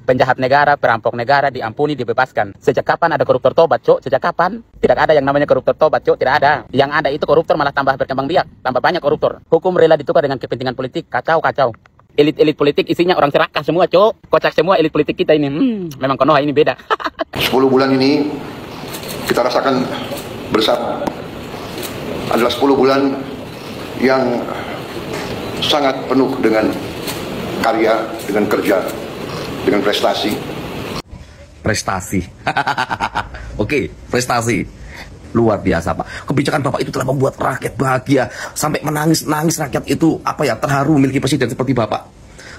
Penjahat negara, perampok negara diampuni, dibebaskan. Sejak kapan ada koruptor tobat, Cok? Sejak kapan? Tidak ada yang namanya koruptor tobat, Cok. Tidak ada. Yang ada itu koruptor malah tambah berkembang biak, tambah banyak koruptor. Hukum rela ditukar dengan kepentingan politik. Kacau, kacau. Elit-elit politik isinya orang serakah semua, Cok. Kocak semua elit politik kita ini. Memang Konoha ini beda. 10 bulan ini kita rasakan bersama. Adalah 10 bulan yang sangat penuh dengan karya, dengan kerja, dengan prestasi. Oke, prestasi. Luar biasa, Pak. Kebijakan Bapak itu telah membuat rakyat bahagia. Sampai menangis-nangis rakyat itu, terharu memiliki presiden seperti Bapak.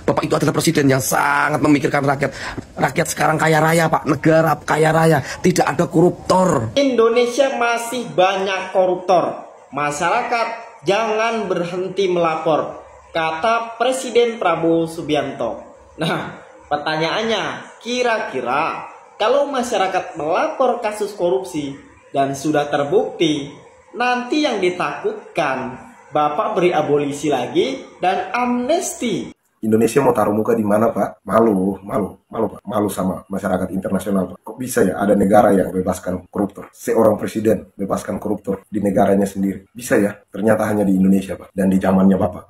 Bapak itu adalah presiden yang sangat memikirkan rakyat. Rakyat sekarang kaya raya, Pak. Negara kaya raya. Tidak ada koruptor. Indonesia masih banyak koruptor. Masyarakat jangan berhenti melapor, kata Presiden Prabowo Subianto. Nah, pertanyaannya, kira-kira kalau masyarakat melapor kasus korupsi dan sudah terbukti, nanti yang ditakutkan Bapak beri abolisi lagi dan amnesti. Indonesia mau taruh muka di mana, Pak? Malu, Pak. Malu sama masyarakat internasional, Pak. Kok bisa ya ada negara yang bebaskan koruptor? Seorang presiden bebaskan koruptor di negaranya sendiri. Bisa ya? Ternyata hanya di Indonesia, Pak. Dan di zamannya Bapak.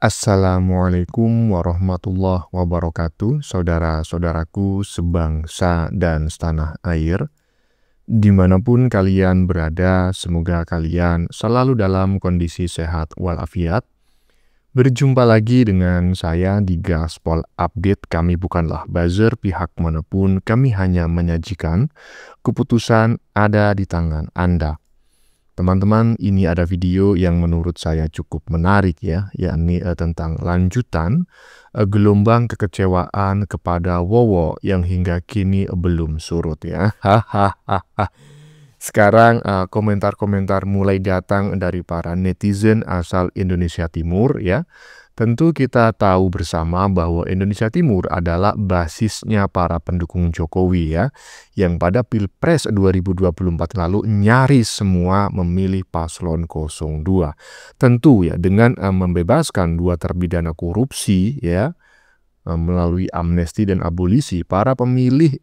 Assalamualaikum warahmatullahi wabarakatuh, saudara-saudaraku sebangsa dan setanah air. Dimanapun kalian berada, semoga kalian selalu dalam kondisi sehat walafiat. Berjumpa lagi dengan saya di Gaspol Update. Kami bukanlah buzzer pihak manapun, kami hanya menyajikan keputusan ada di tangan Anda. Teman-teman, ini ada video yang menurut saya cukup menarik ya, yakni tentang lanjutan gelombang kekecewaan kepada Wowo yang hingga kini belum surut ya. Sekarang komentar-komentar mulai datang dari para netizen asal Indonesia Timur ya. Tentu kita tahu bersama bahwa Indonesia Timur adalah basisnya para pendukung Jokowi ya, yang pada Pilpres 2024 lalu nyaris semua memilih paslon 02. Tentu ya dengan membebaskan 2 terpidana korupsi ya, melalui amnesti dan abolisi, para pemilih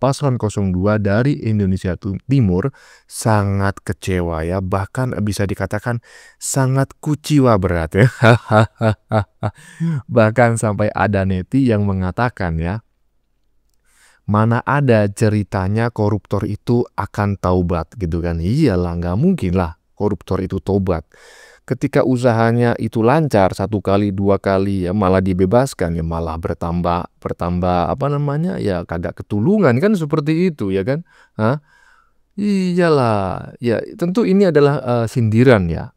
paslon 02 dari Indonesia Timur sangat kecewa ya, bahkan bisa dikatakan sangat kuciwa berat ya. Bahkan sampai ada neti yang mengatakan ya, mana ada ceritanya koruptor itu akan taubat gitu kan. Iyalah, nggak mungkin lah koruptor itu taubat. Ketika usahanya itu lancar 1 kali 2 kali ya malah dibebaskan ya, malah bertambah ya kagak ketulungan kan, seperti itu ya kan. Iyalah ya, tentu ini adalah sindiran ya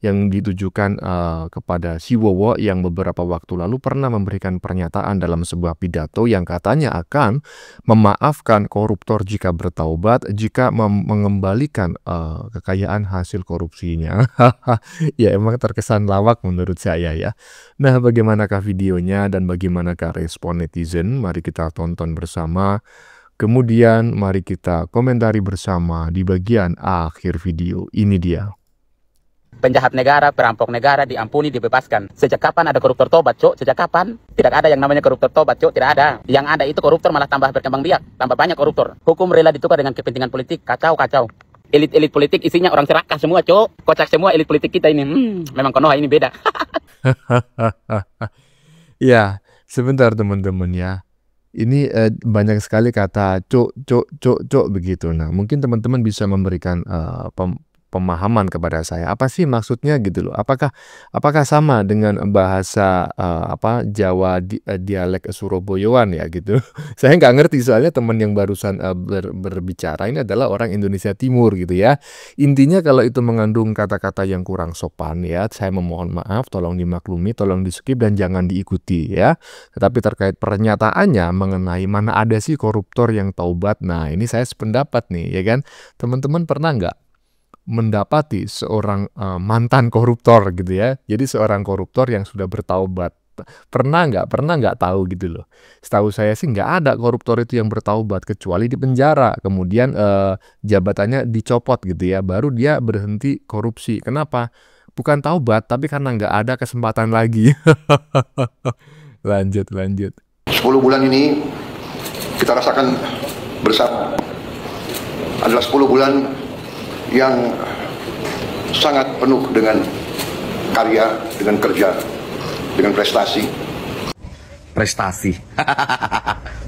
yang ditujukan kepada si Wowo yang beberapa waktu lalu pernah memberikan pernyataan dalam sebuah pidato yang katanya akan memaafkan koruptor jika bertaubat, jika mengembalikan kekayaan hasil korupsinya. Ya emang terkesan lawak menurut saya ya. Nah, bagaimanakah videonya dan bagaimanakah respon netizen? Mari kita tonton bersama. Kemudian mari kita komentari bersama di bagian akhir video. Ini dia. Penjahat negara, perampok negara diampuni, dibebaskan. Sejak kapan ada koruptor tobat, Cok? Sejak kapan? Tidak ada yang namanya koruptor tobat, Cok. Tidak ada. Yang ada itu koruptor malah tambah berkembang biak, tambah banyak koruptor. Hukum rela ditukar dengan kepentingan politik. Kacau, kacau. Elit-elit politik isinya orang serakah semua, Cok. Kocak semua elit politik kita ini. Memang Konoha ini beda. Ya, sebentar teman-teman ya. Ini banyak sekali kata cok begitu. Nah, mungkin teman-teman bisa memberikan pemahaman kepada saya, apa sih maksudnya gitu loh. Apakah sama dengan bahasa Jawa dialek Surabayaan ya gitu. Saya nggak ngerti soalnya teman yang barusan berbicara ini adalah orang Indonesia Timur gitu ya. Intinya kalau itu mengandung kata-kata yang kurang sopan ya, saya memohon maaf, tolong dimaklumi, tolong di-skip dan jangan diikuti ya. Tetapi terkait pernyataannya mengenai mana ada sih koruptor yang taubat, nah ini saya sependapat nih ya kan. Teman-teman pernah nggak mendapati seorang mantan koruptor gitu ya, jadi seorang koruptor yang sudah bertaubat? Pernah nggak tahu gitu loh. Setahu saya sih nggak ada koruptor itu yang bertaubat kecuali di penjara, kemudian jabatannya dicopot gitu ya, baru dia berhenti korupsi. Kenapa? Bukan taubat, tapi karena nggak ada kesempatan lagi. Lanjut, lanjut. 10 bulan ini kita rasakan bersama adalah 10 bulan yang sangat penuh dengan karya, dengan kerja, dengan prestasi. Prestasi.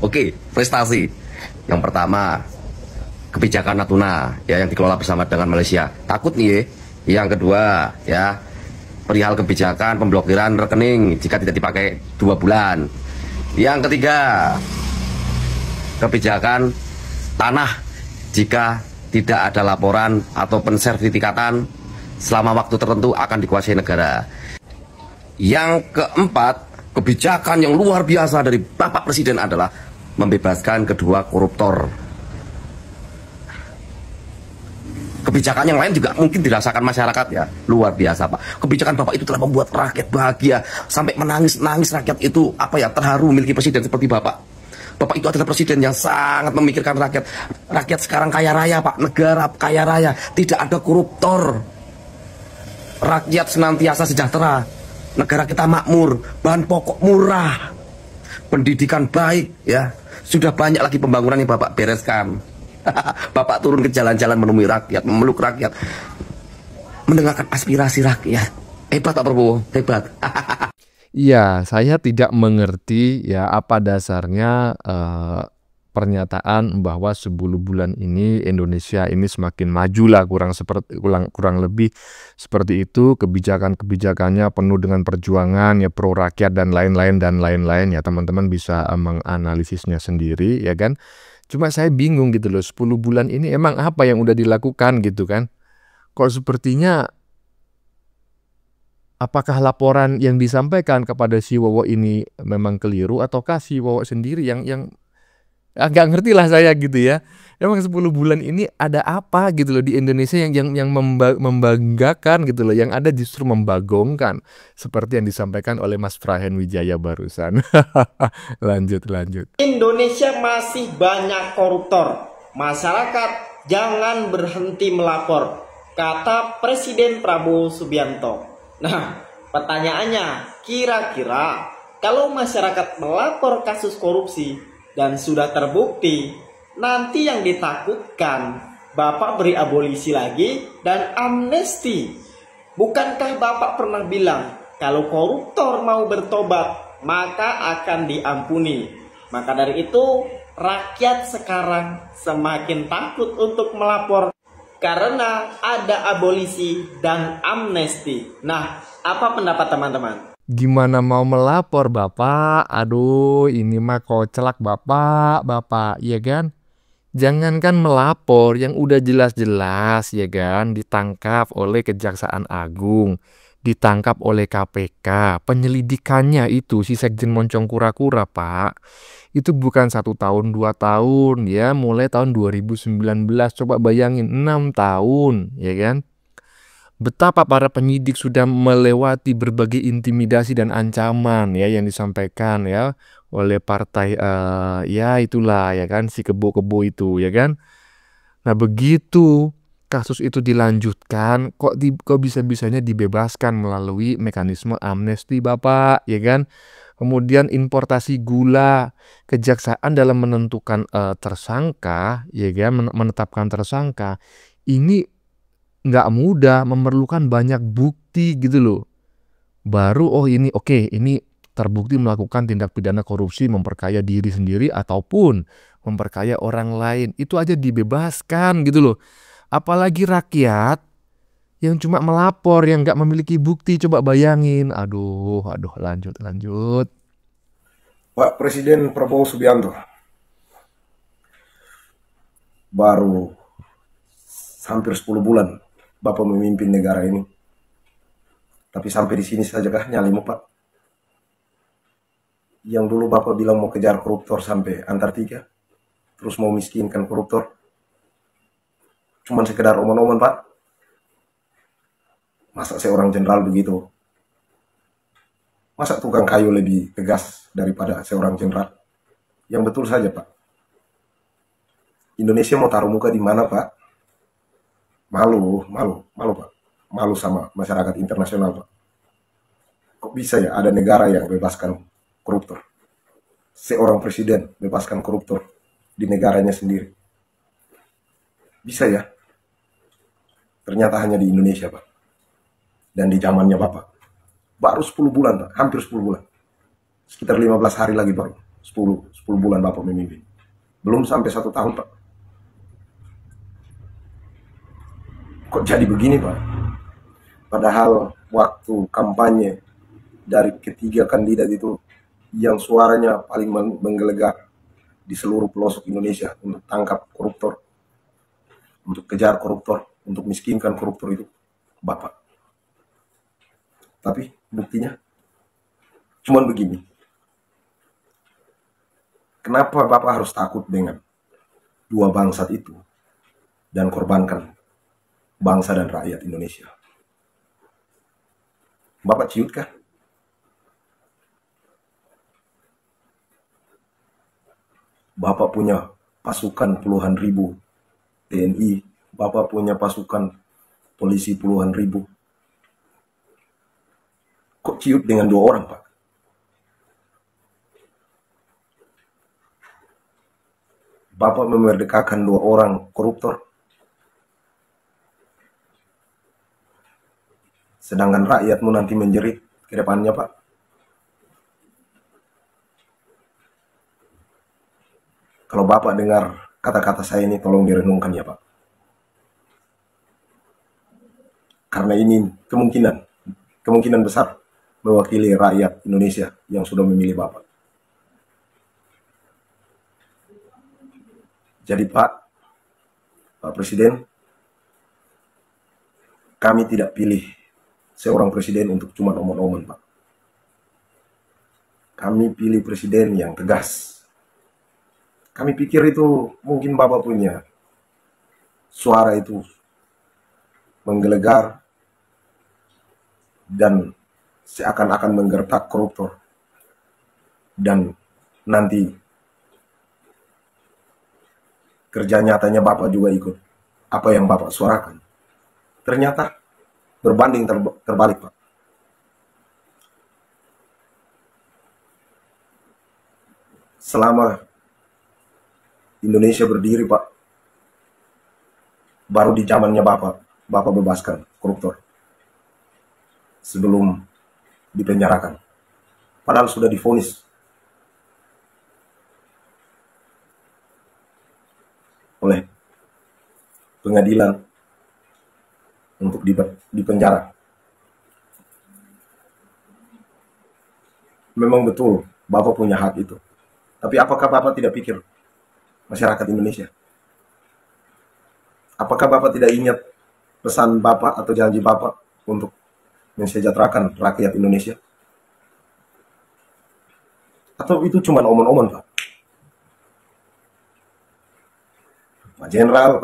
Oke, prestasi. Yang pertama, kebijakan Natuna ya yang dikelola bersama dengan Malaysia. Takut nih ya. Yang kedua, ya, perihal kebijakan pemblokiran rekening jika tidak dipakai 2 bulan. Yang ketiga, kebijakan tanah jika tidak ada laporan atau pensertifikatan selama waktu tertentu akan dikuasai negara. Yang keempat, kebijakan yang luar biasa dari Bapak Presiden adalah membebaskan kedua koruptor. Kebijakan yang lain juga mungkin dirasakan masyarakat ya, luar biasa Pak. Kebijakan Bapak itu telah membuat rakyat bahagia sampai menangis-nangis rakyat itu terharu memiliki presiden seperti Bapak. Bapak itu adalah presiden yang sangat memikirkan rakyat. Rakyat sekarang kaya raya Pak, negara kaya raya, tidak ada koruptor. Rakyat senantiasa sejahtera, negara kita makmur, bahan pokok murah, pendidikan baik ya. Sudah banyak lagi pembangunan yang Bapak bereskan. Bapak turun ke jalan-jalan menemui rakyat, memeluk rakyat, mendengarkan aspirasi rakyat. Hebat Pak Prabowo, hebat. Iya, saya tidak mengerti ya apa dasarnya pernyataan bahwa 10 bulan ini Indonesia ini semakin maju lah, kurang lebih seperti itu. Kebijakannya penuh dengan perjuangan ya, pro rakyat dan lain-lain ya. Teman-teman bisa menganalisisnya sendiri ya kan. Cuma saya bingung gitu loh, 10 bulan ini emang apa yang udah dilakukan gitu kan. Kok sepertinya apakah laporan yang disampaikan kepada si Wowo ini memang keliru ataukah si Wowo sendiri yang nggak ngerti lah saya gitu ya. Emang 10 bulan ini ada apa gitu loh di Indonesia yang membanggakan gitu loh, yang ada justru membagongkan seperti yang disampaikan oleh Mas Frahen Wijaya barusan. Lanjut. Indonesia masih banyak koruptor. Masyarakat jangan berhenti melapor, kata Presiden Prabowo Subianto. Nah, pertanyaannya, kira-kira kalau masyarakat melapor kasus korupsi dan sudah terbukti, nanti yang ditakutkan Bapak beri abolisi lagi dan amnesti. Bukankah Bapak pernah bilang kalau koruptor mau bertobat maka akan diampuni? Maka dari itu rakyat sekarang semakin takut untuk melapor karena ada abolisi dan amnesti. Nah, apa pendapat teman-teman? Gimana mau melapor Bapak? Aduh, ini mah koclak Bapak, ya kan? Jangankan melapor yang udah jelas-jelas ya kan, ditangkap oleh Kejaksaan Agung, ditangkap oleh KPK, penyelidikannya itu si Sekjen moncong kura-kura Pak. Itu bukan 1 tahun 2 tahun ya, mulai tahun 2019, coba bayangin 6 tahun ya kan. Betapa para penyidik sudah melewati berbagai intimidasi dan ancaman ya yang disampaikan ya oleh partai ya itulah ya kan, si kebo-kebo itu ya kan. Nah begitu kasus itu dilanjutkan, kok bisa-bisanya dibebaskan melalui mekanisme amnesti Bapak ya kan. Kemudian importasi gula, kejaksaan dalam menentukan tersangka ya kan, menetapkan tersangka ini nggak mudah, memerlukan banyak bukti gitu loh. Baru ini oke, ini terbukti melakukan tindak pidana korupsi, memperkaya diri sendiri ataupun memperkaya orang lain. Itu aja dibebaskan gitu loh. Apalagi rakyat yang cuma melapor, yang nggak memiliki bukti. Coba bayangin. Aduh, lanjut. Pak Presiden Prabowo Subianto baru hampir 10 bulan Bapak memimpin negara ini. Tapi sampai di sini saja kah nyalimu Pak? Yang dulu Bapak bilang mau kejar koruptor sampai Antartika, terus mau miskinkan koruptor. Cuman sekedar omongan Pak. Masa seorang jenderal begitu? Masa tukang kayu lebih tegas daripada seorang jenderal? Yang betul saja Pak. Indonesia mau taruh muka di mana Pak? Malu Pak. malu sama masyarakat internasional, Pak. Kok bisa ya ada negara yang bebaskan koruptor? Seorang presiden bebaskan koruptor di negaranya sendiri. Bisa ya? Ternyata hanya di Indonesia, Pak. Dan di zamannya Bapak. Baru 10 bulan, Pak. Hampir 10 bulan. Sekitar 15 hari lagi baru. 10 bulan Bapak memimpin. Belum sampai 1 tahun, Pak. Kok jadi begini, Pak? Padahal waktu kampanye dari ketiga kandidat itu yang suaranya paling menggelegar di seluruh pelosok Indonesia untuk tangkap koruptor, untuk kejar koruptor, untuk miskinkan koruptor itu Bapak. Tapi buktinya cuman begini. Kenapa Bapak harus takut dengan dua bangsat itu dan korbankan bangsa dan rakyat Indonesia? Bapak ciut kah? Bapak punya pasukan puluhan ribu TNI, Bapak punya pasukan polisi puluhan ribu. Kok ciut dengan 2 orang, Pak? Bapak memerdekakan 2 orang koruptor. Sedangkan rakyatmu nanti menjerit ke depannya, Pak. Kalau Bapak dengar kata-kata saya ini, tolong direnungkan ya, Pak. Karena ini kemungkinan besar mewakili rakyat Indonesia yang sudah memilih Bapak. Jadi Pak Presiden, kami tidak pilih seorang presiden untuk cuma omong-omong, Pak. Kami pilih presiden yang tegas. Kami pikir itu mungkin Bapak punya suara itu menggelegar dan seakan-akan menggertak koruptor. Dan nanti kerja nyatanya Bapak juga ikut apa yang Bapak suarakan. Ternyata berbanding terbalik, Pak. Selama Indonesia berdiri, Pak, baru di zamannya Bapak bebaskan koruptor sebelum dipenjarakan. Padahal sudah divonis oleh pengadilan untuk dipenjara. Memang betul Bapak punya hak itu. Tapi apakah Bapak tidak pikir masyarakat Indonesia? Apakah Bapak tidak ingat pesan Bapak atau janji Bapak untuk mensejahterakan rakyat Indonesia? Atau itu cuma omong-omong, Pak? Pak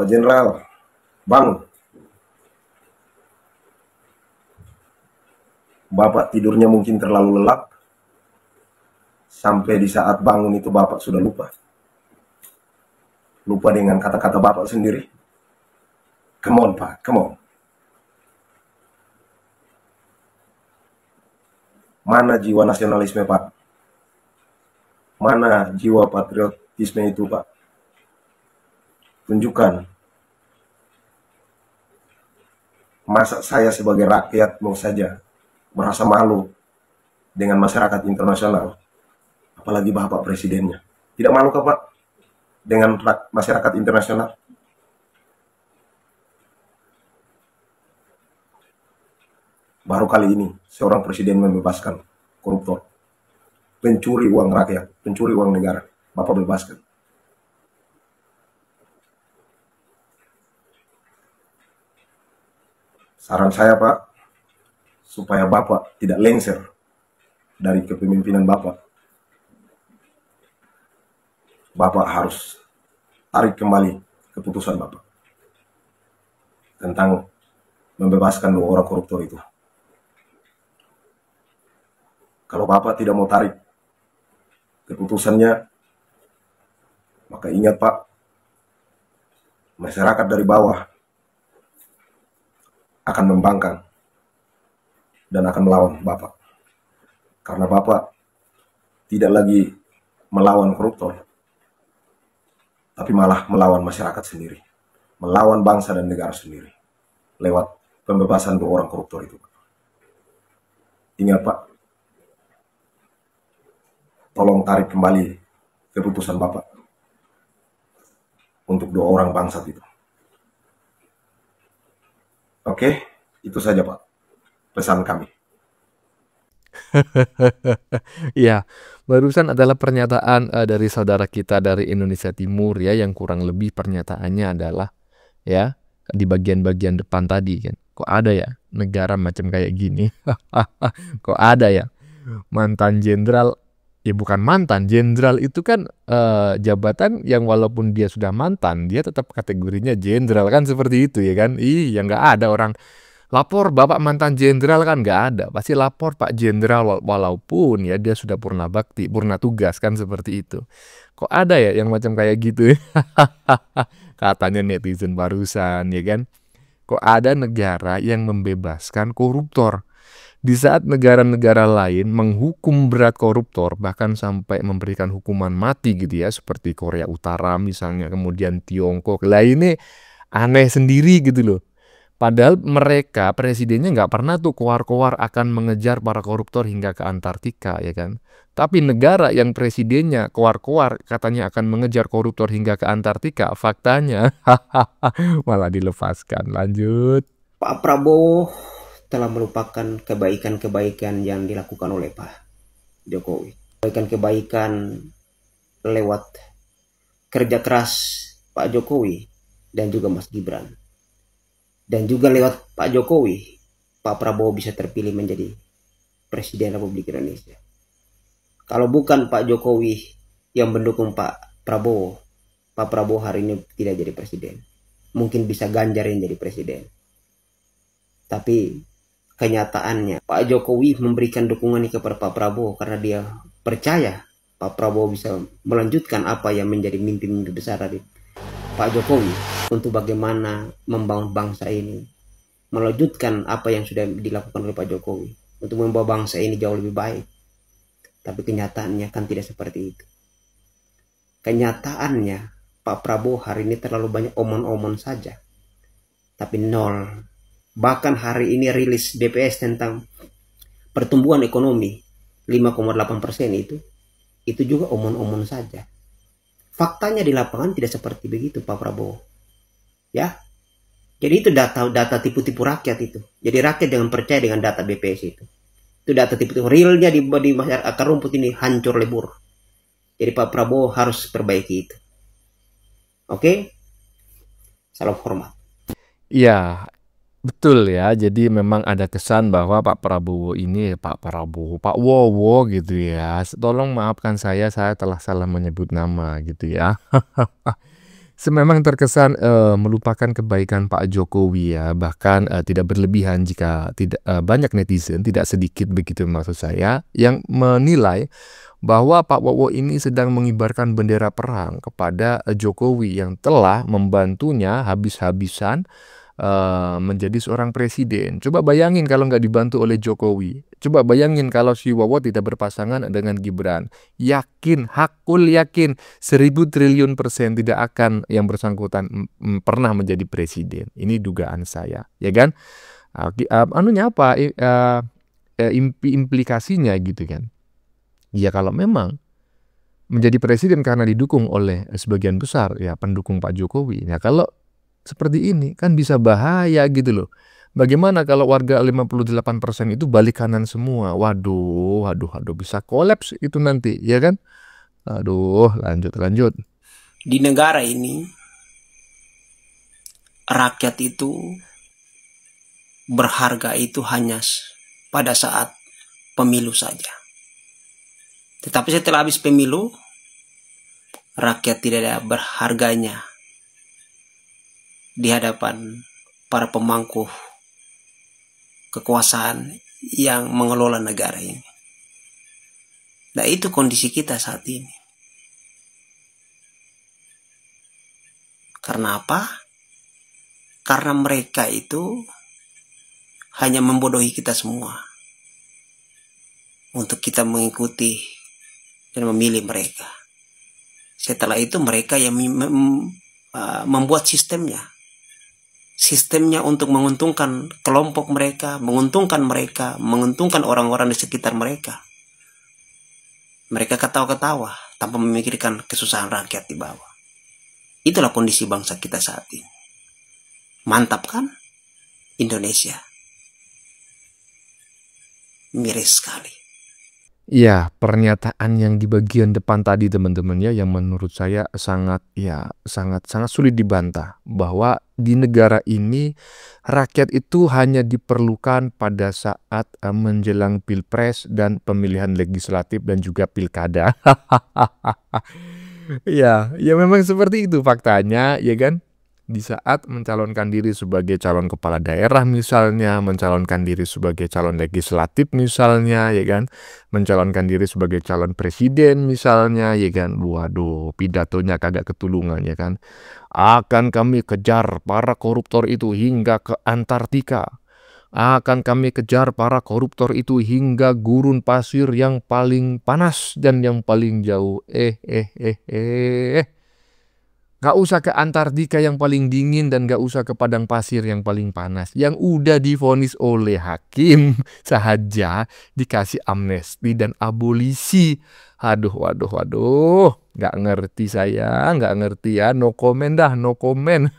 Jenderal, bangun. Bapak tidurnya mungkin terlalu lelap. Sampai di saat bangun itu Bapak sudah lupa. Lupa dengan kata-kata Bapak sendiri. Come on, Pak, come on. Mana jiwa nasionalisme, Pak? Mana jiwa patriotisme itu, Pak? Tunjukkan. Masa saya sebagai rakyat mau saja merasa malu dengan masyarakat internasional, apalagi Bapak presidennya. Tidak malu kah, Pak, dengan masyarakat internasional? Baru kali ini seorang presiden membebaskan koruptor, pencuri uang rakyat, pencuri uang negara. Bapak bebaskan. Saran saya, Pak, supaya Bapak tidak lengser dari kepemimpinan Bapak, Bapak harus tarik kembali keputusan Bapak tentang membebaskan 2 orang koruptor itu. Kalau Bapak tidak mau tarik keputusannya, maka ingat, Pak, masyarakat dari bawah akan membangkang dan akan melawan Bapak. Karena Bapak tidak lagi melawan koruptor, tapi malah melawan masyarakat sendiri, melawan bangsa dan negara sendiri, lewat pembebasan 2 orang koruptor itu. Ingat Pak, tolong tarik kembali keputusan Bapak untuk 2 orang bangsat itu. Oke, itu saja Pak, pesan kami. Iya, barusan adalah pernyataan dari saudara kita dari Indonesia Timur ya, yang kurang lebih pernyataannya adalah ya di bagian-bagian depan tadi kan. Kok ada ya negara macam kayak gini? Kok ada ya mantan jenderal? Ya bukan mantan, jenderal itu kan jabatan yang walaupun dia sudah mantan, dia tetap kategorinya jenderal kan, seperti itu ya kan. Iya, nggak ada orang lapor Bapak mantan jenderal kan, nggak ada. Pasti lapor Pak Jenderal walaupun ya dia sudah purna bakti, purna tugas kan, seperti itu. Kok ada ya yang macam kayak gitu? Katanya netizen barusan ya kan. Kok ada negara yang membebaskan koruptor? Di saat negara-negara lain menghukum berat koruptor, bahkan sampai memberikan hukuman mati gitu ya, seperti Korea Utara misalnya, kemudian Tiongkok. Lah ini aneh sendiri gitu loh. Padahal mereka, presidennya nggak pernah tuh keluar-keluar akan mengejar para koruptor hingga ke Antartika ya kan. Tapi negara yang presidennya keluar-keluar katanya akan mengejar koruptor hingga ke Antartika, faktanya malah dilepaskan. Lanjut. Pak Prabowo telah melupakan kebaikan-kebaikan yang dilakukan oleh Pak Jokowi. Kebaikan-kebaikan lewat kerja keras Pak Jokowi dan juga Mas Gibran. Dan juga lewat Pak Jokowi, Pak Prabowo bisa terpilih menjadi Presiden Republik Indonesia. Kalau bukan Pak Jokowi yang mendukung Pak Prabowo hari ini tidak jadi presiden. Mungkin bisa Ganjar yang jadi presiden. Tapi kenyataannya Pak Jokowi memberikan dukungan kepada Pak Prabowo karena dia percaya Pak Prabowo bisa melanjutkan apa yang menjadi mimpi-mimpi besar dari Pak Jokowi untuk bagaimana membangun bangsa ini, melanjutkan apa yang sudah dilakukan oleh Pak Jokowi untuk membawa bangsa ini jauh lebih baik. Tapi kenyataannya kan tidak seperti itu. Kenyataannya Pak Prabowo hari ini terlalu banyak omon-omon saja, tapi nol. Bahkan hari ini rilis BPS tentang pertumbuhan ekonomi 5,8% itu juga omon-omon saja. Faktanya di lapangan tidak seperti begitu Pak Prabowo. Ya. Jadi itu data tipu-tipu rakyat itu. Jadi rakyat jangan percaya dengan data BPS itu. Itu data tipu-tipu. Realnya di masyarakat akar rumput ini hancur lebur. Jadi Pak Prabowo harus perbaiki itu. Oke? Salam hormat. Iya, betul ya. Jadi memang ada kesan bahwa Pak Prabowo ini, Pak Wowo gitu ya. Tolong maafkan saya telah salah menyebut nama gitu ya. Memang terkesan melupakan kebaikan Pak Jokowi ya. Bahkan tidak berlebihan jika tidak banyak netizen, tidak sedikit begitu maksud saya, yang menilai bahwa Pak Wowo ini sedang mengibarkan bendera perang kepada Jokowi yang telah membantunya habis-habisan menjadi seorang presiden. Coba bayangin kalau nggak dibantu oleh Jokowi. Coba bayangin kalau si Wowo tidak berpasangan dengan Gibran. Yakin, hakul yakin 1000 triliun % tidak akan yang bersangkutan pernah menjadi presiden. Ini dugaan saya, ya kan? Anunya apa? Implikasinya gitu kan. Ya kalau memang menjadi presiden karena didukung oleh sebagian besar ya pendukung Pak Jokowi. Ya kalau seperti ini kan bisa bahaya gitu loh. Bagaimana kalau warga 58% itu balik kanan semua? Waduh, bisa kolaps itu nanti, ya kan? Aduh, lanjut. Di negara ini rakyat itu berharga itu hanya pada saat pemilu saja. Tetapi setelah habis pemilu, rakyat tidak ada berharganya di hadapan para pemangku kekuasaan yang mengelola negara ini. Nah, itu kondisi kita saat ini. Karena apa? Karena mereka itu hanya membodohi kita semua untuk kita mengikuti dan memilih mereka. Setelah itu mereka yang membuat sistemnya untuk menguntungkan kelompok mereka, menguntungkan orang-orang di sekitar mereka. Mereka ketawa-ketawa tanpa memikirkan kesusahan rakyat di bawah. Itulah kondisi bangsa kita saat ini. Mantap kan? Indonesia. Miris sekali. Ya, pernyataan yang di bagian depan tadi teman-teman ya, yang menurut saya sangat sulit dibantah, bahwa di negara ini rakyat itu hanya diperlukan pada saat menjelang pilpres dan pemilihan legislatif dan juga pilkada. Ya memang seperti itu faktanya, ya kan? Di saat mencalonkan diri sebagai calon kepala daerah misalnya, mencalonkan diri sebagai calon legislatif misalnya, ya kan, mencalonkan diri sebagai calon presiden misalnya, ya kan, waduh, pidatonya kagak ketulungan, ya kan, akan kami kejar para koruptor itu hingga ke Antartika, akan kami kejar para koruptor itu hingga gurun pasir yang paling panas dan yang paling jauh. Gak usah ke Antartika yang paling dingin dan gak usah ke padang pasir yang paling panas. Yang udah divonis oleh hakim saja dikasih amnesti dan abolisi. Waduh. Gak ngerti saya, gak ngerti ya. No comment dah, no comment.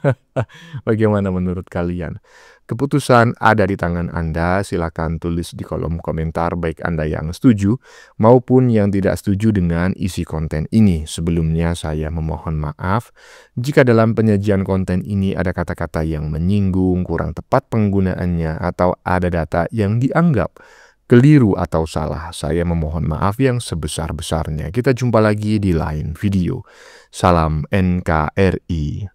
Bagaimana menurut kalian? Keputusan ada di tangan Anda, silakan tulis di kolom komentar baik Anda yang setuju maupun yang tidak setuju dengan isi konten ini. Sebelumnya saya memohon maaf jika dalam penyajian konten ini ada kata-kata yang menyinggung, kurang tepat penggunaannya, atau ada data yang dianggap keliru atau salah. Saya memohon maaf yang sebesar-besarnya. Kita jumpa lagi di lain video. Salam NKRI.